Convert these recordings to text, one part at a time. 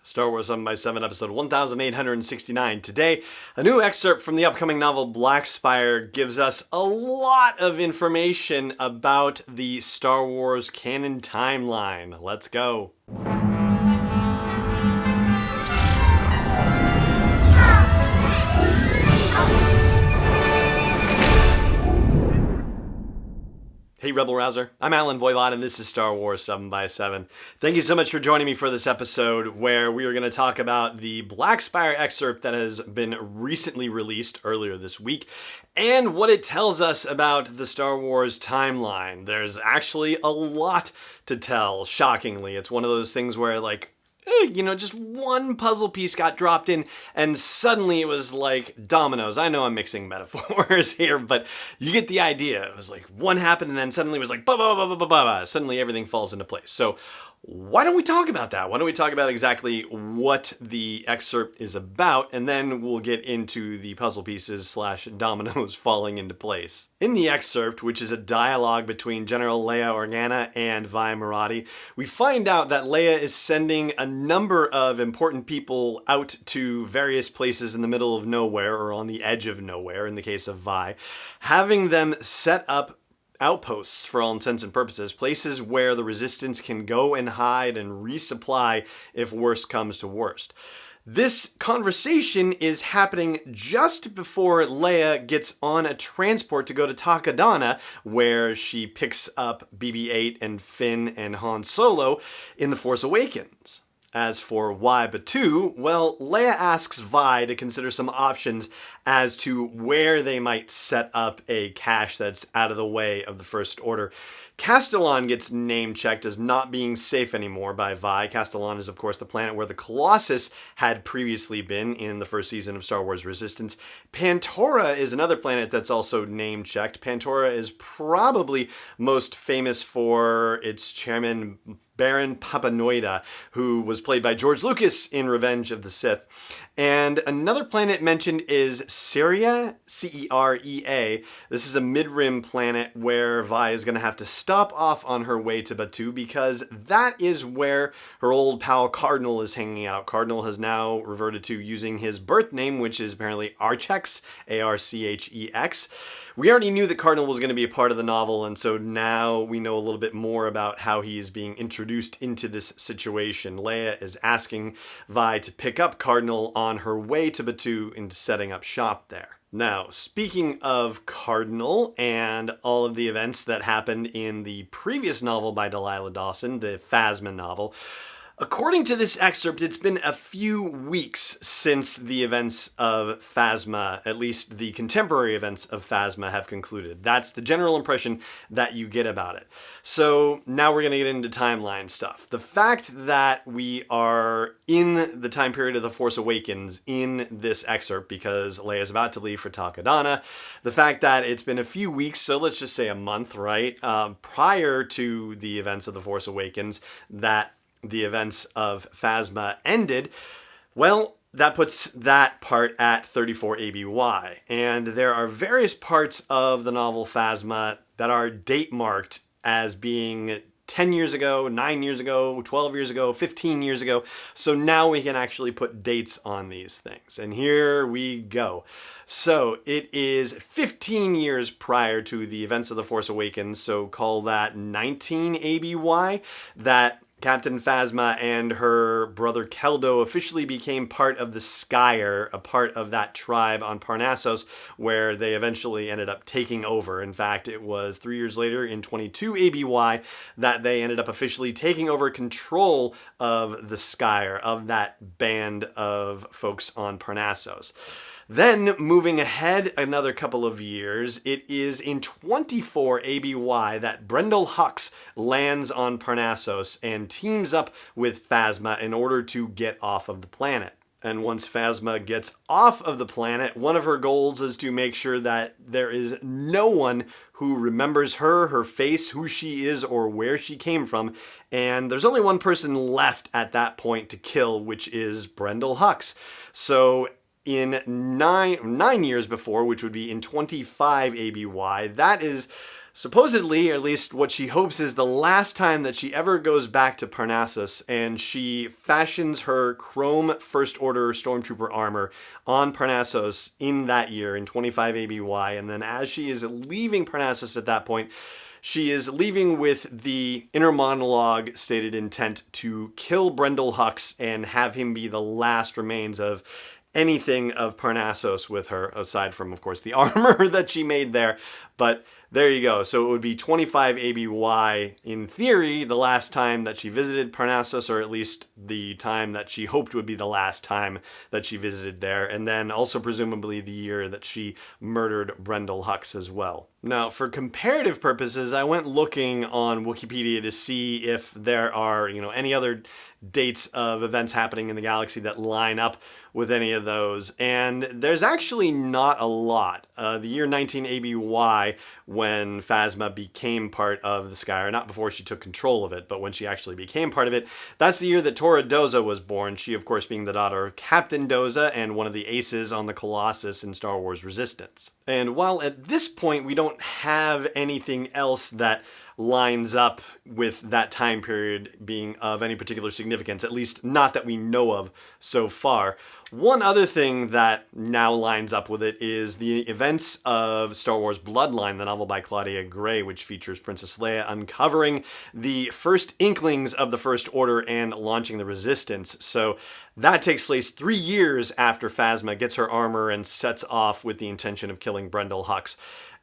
Star Wars 7x7, episode 1869. Today, a new excerpt from the upcoming novel Black Spire gives us a lot of information about the Star Wars canon timeline. Let's go. Hey Rebel Rouser, I'm Alan Voivod and this is Star Wars 7x7. Thank you so much for joining me for this episode where we are going to talk about the Black Spire excerpt that has been recently released earlier this week and what it tells us about the Star Wars timeline. There's actually a lot to tell, shockingly. It's one of those things where just one puzzle piece got dropped in and suddenly it was like dominoes. I know I'm mixing metaphors here, but you get the idea. It was like one happened and then suddenly it was like suddenly everything falls into place. So why don't we talk about that? Why don't we talk about exactly what the excerpt is about, and then we'll get into the puzzle pieces / dominoes falling into place. In the excerpt, which is a dialogue between General Leia Organa and Vi Marathi, we find out that Leia is sending a number of important people out to various places in the middle of nowhere, or on the edge of nowhere in the case of Vi, having them set up outposts for all intents and purposes, places where the resistance can go and hide and resupply if worst comes to worst. This conversation is happening just before Leia gets on a transport to go to Takodana, where she picks up BB-8 and Finn and Han Solo in The Force Awakens. As for Why Batu, well, Leia asks Vi to consider some options as to where they might set up a cache that's out of the way of the First Order. Castellon gets name-checked as not being safe anymore by Vi. Castellon is, of course, the planet where the Colossus had previously been in the first season of Star Wars Resistance. Pantora is another planet that's also name-checked. Pantora is probably most famous for its chairman, Baron Papanoida, who was played by George Lucas in Revenge of the Sith. And another planet mentioned is Cerea, C-E-R-E-A. This is a mid-rim planet where Vi is going to have to stop off on her way to Batu because that is where her old pal Cardinal is hanging out. Cardinal has now reverted to using his birth name, which is apparently Archex, A-R-C-H-E-X. We already knew that Cardinal was going to be a part of the novel, and so now we know a little bit more about how he is being introduced into this situation. Leia is asking Vi to pick up Cardinal on her way to Batu and setting up shop there. Now, speaking of Cardinal and all of the events that happened in the previous novel by Delilah Dawson, the Phasma novel, according to this excerpt, it's been a few weeks since the events of Phasma, at least the contemporary events of Phasma, have concluded. That's the general impression that you get about it. So now we're going to get into timeline stuff. The fact that we are in the time period of The Force Awakens in this excerpt, because Leia's about to leave for Takodana, the fact that it's been a few weeks, so let's just say a month, right, prior to the events of The Force Awakens, that the events of Phasma ended, well, that puts that part at 34 ABY. And there are various parts of the novel Phasma that are date marked as being 10 years ago, 9 years ago, 12 years ago, 15 years ago. So now we can actually put dates on these things. And here we go. So it is 15 years prior to the events of The Force Awakens, so call that 19 ABY, that Captain Phasma and her brother Keldo officially became part of the Spire, a part of that tribe on Parnassus, where they eventually ended up taking over. In fact, it was 3 years later, in 22 ABY, that they ended up officially taking over control of the Spire, of that band of folks on Parnassus. Then, moving ahead another couple of years, it is in 24 ABY that Brendel Hux lands on Parnassus and teams up with Phasma in order to get off of the planet. And once Phasma gets off of the planet, one of her goals is to make sure that there is no one who remembers her, her face, who she is, or where she came from. And there's only one person left at that point to kill, which is Brendel Hux. So in nine years before, which would be in 25 ABY, that is supposedly, or at least what she hopes is the last time that she ever goes back to Parnassus, and she fashions her chrome First Order Stormtrooper armor on Parnassus in that year, in 25 ABY, and then as she is leaving Parnassus at that point, she is leaving with the inner monologue stated intent to kill Brendel Hux and have him be the last remains of anything of Parnassus with her, aside from, of course, the armor that she made there. But there you go. So it would be 25 ABY, in theory, the last time that she visited Parnassus, or at least the time that she hoped would be the last time that she visited there, and then also presumably the year that she murdered Brendel Hux as well. Now, for comparative purposes, I went looking on Wikipedia to see if there are, any other dates of events happening in the galaxy that line up with any of those, and there's actually not a lot. The year 19 ABY, when Phasma became part of the Spire, not before she took control of it, but when she actually became part of it, that's the year that Tora Doza was born, she of course being the daughter of Captain Doza and one of the aces on the Colossus in Star Wars Resistance. And while at this point we don't have anything else that lines up with that time period being of any particular significance, at least not that we know of so far. One other thing that now lines up with it is the events of Star Wars Bloodline, the novel by Claudia Gray, which features Princess Leia uncovering the first inklings of the First Order and launching the Resistance. So that takes place 3 years after Phasma gets her armor and sets off with the intention of killing Brendel Hux.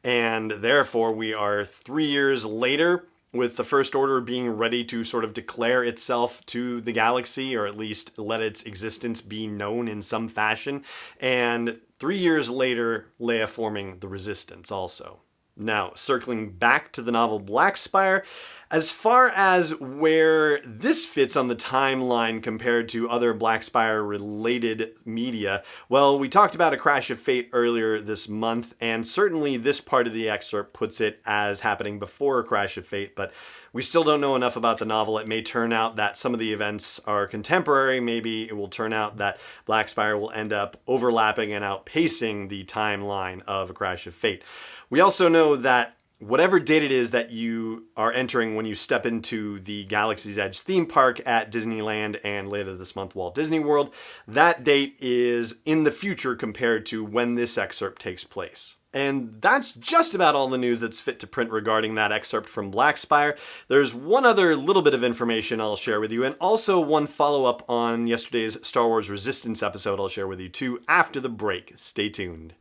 And therefore, we are 3 years later, with the First Order being ready to sort of declare itself to the galaxy, or at least let its existence be known in some fashion. And 3 years later, Leia forming the Resistance also. Now, circling back to the novel Black Spire, as far as where this fits on the timeline compared to other Black Spire related media, well, we talked about A Crash of Fate earlier this month, and certainly this part of the excerpt puts it as happening before A Crash of Fate, but we still don't know enough about the novel. It may turn out that some of the events are contemporary. Maybe it will turn out that Black Spire will end up overlapping and outpacing the timeline of A Crash of Fate. We also know that whatever date it is that you are entering when you step into the Galaxy's Edge theme park at Disneyland and later this month Walt Disney World, that date is in the future compared to when this excerpt takes place. And that's just about all the news that's fit to print regarding that excerpt from Black Spire. There's one other little bit of information I'll share with you, and also one follow-up on yesterday's Star Wars Resistance episode I'll share with you too after the break. Stay tuned.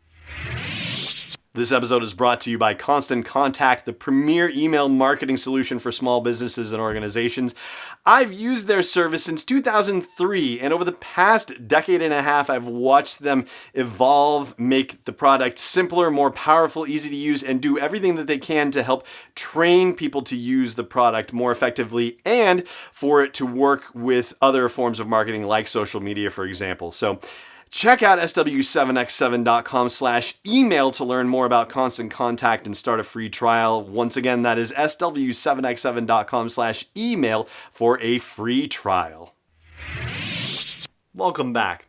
This episode is brought to you by Constant Contact, the premier email marketing solution for small businesses and organizations. I've used their service since 2003, and over the past decade and a half, I've watched them evolve, make the product simpler, more powerful, easy to use, and do everything that they can to help train people to use the product more effectively and for it to work with other forms of marketing like social media, for example. So check out sw7x7.com/email to learn more about Constant Contact and start a free trial. Once again, that is sw7x7.com/email for a free trial. Welcome back.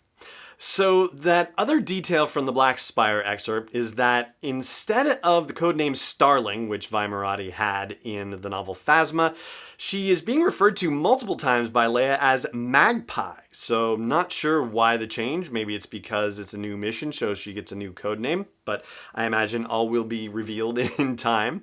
So that other detail from the Black Spire excerpt is that instead of the codename Starling, which Vi Moradi had in the novel Phasma, she is being referred to multiple times by Leia as Magpie. So not sure why the change. Maybe it's because it's a new mission, so she gets a new codename, but I imagine all will be revealed in time.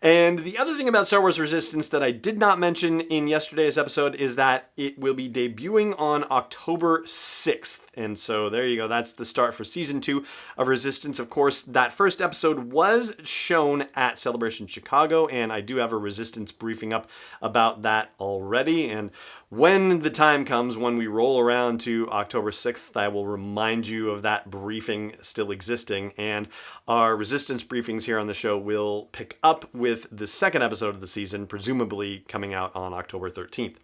And the other thing about Star Wars Resistance that I did not mention in yesterday's episode is that it will be debuting on October 6th. And so there you go. That's the start for Season 2 of Resistance. Of course, that first episode was shown at Celebration Chicago, and I do have a Resistance briefing up about that already. And when the time comes, when we roll around to October 6th, I will remind you of that briefing still existing. And our Resistance briefings here on the show will pick up with the second episode of the season, presumably coming out on October 13th.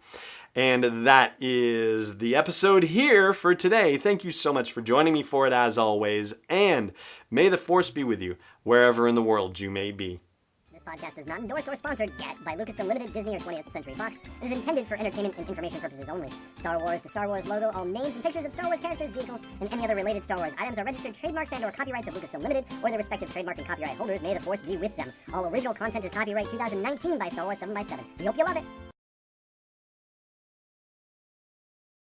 And that is the episode here for today. Thank you so much for joining me for it as always. And may the Force be with you wherever in the world you may be. This podcast is not endorsed or sponsored yet by Lucasfilm Limited, Disney, or 20th Century Fox. It is intended for entertainment and information purposes only. Star Wars, the Star Wars logo, all names and pictures of Star Wars characters, vehicles, and any other related Star Wars items are registered trademarks and/or copyrights of Lucasfilm Limited or their respective trademark and copyright holders. May the Force be with them. All original content is copyright 2019 by Star Wars 7x7. We hope you love it.